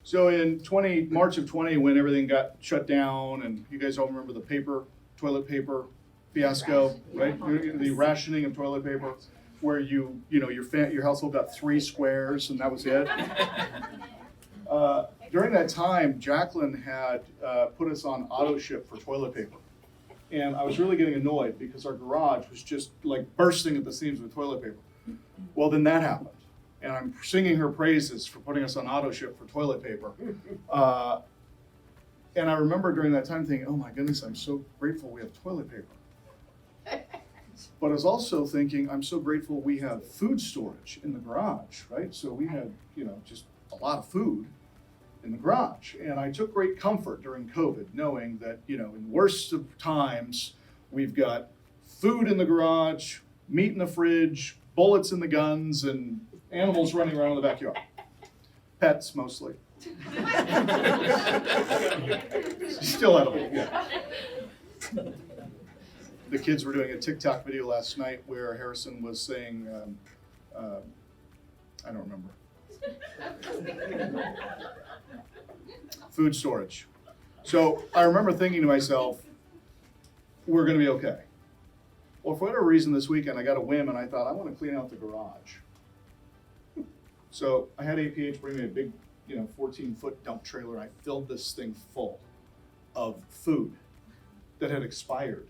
So in March of 20, when everything got shut down, and you guys all remember the toilet paper fiasco, right? The rationing of toilet paper, where your household got 3 squares and that was it. During that time, Jacqueline had put us on auto ship for toilet paper. And I was really getting annoyed because our garage was just like bursting at the seams with toilet paper. Well, then that happened. And I'm singing her praises for putting us on auto ship for toilet paper. And I remember during that time thinking, oh my goodness, I'm so grateful we have toilet paper. But I was also thinking, I'm so grateful we have food storage in the garage, right? So we had, just a lot of food in the garage. And I took great comfort during COVID, knowing that, in the worst of times, we've got food in the garage, meat in the fridge, bullets in the guns, and animals running around in the backyard. Pets, mostly. Still edible, yeah. The kids were doing a TikTok video last night where Harrison was saying, I don't remember. Food storage. So I remember thinking to myself, we're going to be okay. Well, for whatever reason this weekend, I got a whim and I thought, I want to clean out the garage. So I had APH bring me a big, 14-foot dump trailer, and I filled this thing full of food that had expired.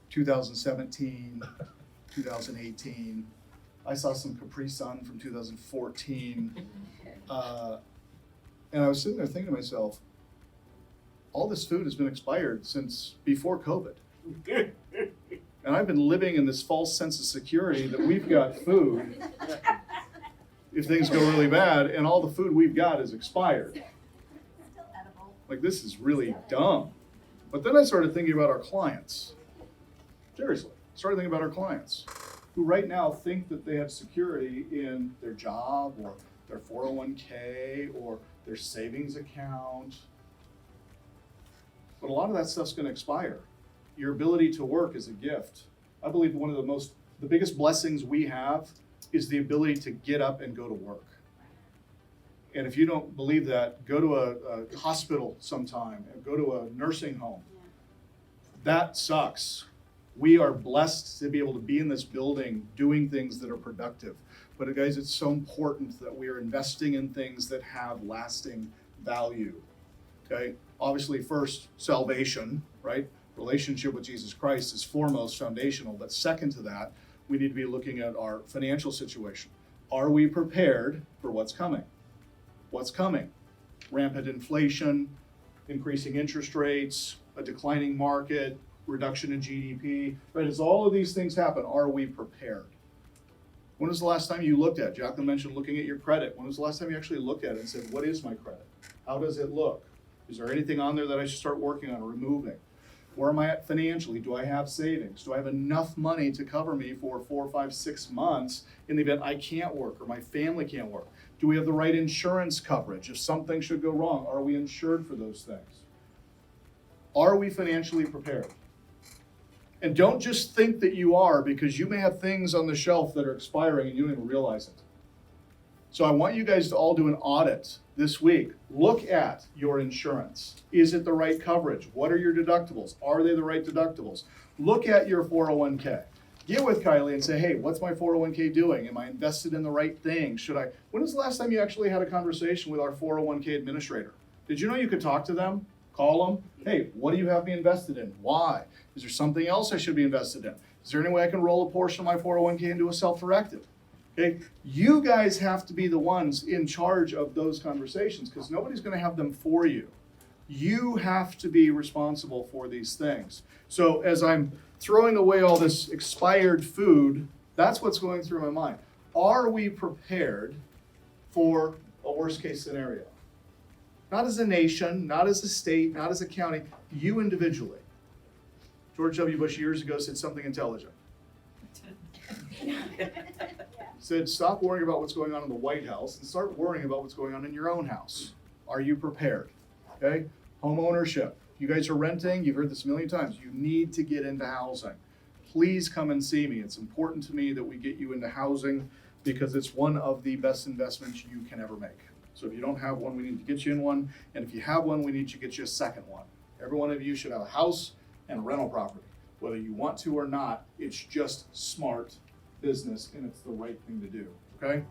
2017, 2018. I saw some Capri Sun from 2014. And I was sitting there thinking to myself, all this food has been expired since before COVID. And I've been living in this false sense of security that we've got food if things go really bad, and all the food we've got is expired. Like, this is really dumb. But then I started thinking about our clients. Seriously, started thinking about our clients who right now think that they have security in their job or their 401k or their savings account. But a lot of that stuff's going to expire. Your ability to work is a gift. I believe one of the biggest blessings we have is the ability to get up and go to work. And if you don't believe that, go to a hospital sometime and go to a nursing home. That sucks. We are blessed to be able to be in this building doing things that are productive. But guys, it's so important that we are investing in things that have lasting value. Okay? Obviously, first, salvation, right? Relationship with Jesus Christ is foremost foundational. But second to that, we need to be looking at our financial situation. Are we prepared for what's coming? What's coming? Rampant inflation, increasing interest rates, a declining market, reduction in GDP, right? As all of these things happen, are we prepared? When was the last time you looked at, Jacqueline mentioned looking at your credit. When was the last time you actually looked at it and said, what is my credit? How does it look? Is there anything on there that I should start working on or removing? Where am I at financially? Do I have savings? Do I have enough money to cover me for 4, 5, 6 months in the event I can't work or my family can't work? Do we have the right insurance coverage? If something should go wrong, are we insured for those things? Are we financially prepared? And don't just think that you are, because you may have things on the shelf that are expiring and you don't even realize it. So I want you guys to all do an audit this week. Look at your insurance. Is it the right coverage? What are your deductibles? Are they the right deductibles? Look at your 401k. Get with Kylie and say, hey, what's my 401k doing? Am I invested in the right thing? When was the last time you actually had a conversation with our 401k administrator? Did you know you could talk to them? Call them. Hey, what do you have me invested in? Why? Is there something else I should be invested in? Is there any way I can roll a portion of my 401k into a self-directed? Okay, you guys have to be the ones in charge of those conversations because nobody's going to have them for you. You have to be responsible for these things. So as I'm throwing away all this expired food, that's what's going through my mind. Are we prepared for a worst case scenario? Not as a nation, not as a state, not as a county, you individually. George W. Bush years ago said something intelligent. Said, stop worrying about what's going on in the White House and start worrying about what's going on in your own house. Are you prepared? Okay? Home ownership. You guys are renting, you've heard this a million times. You need to get into housing. Please come and see me. It's important to me that we get you into housing because it's one of the best investments you can ever make. So if you don't have one, we need to get you in one. And if you have one, we need to get you a second one. Every one of you should have a house and a rental property. Whether you want to or not, it's just smart business and it's the right thing to do, okay?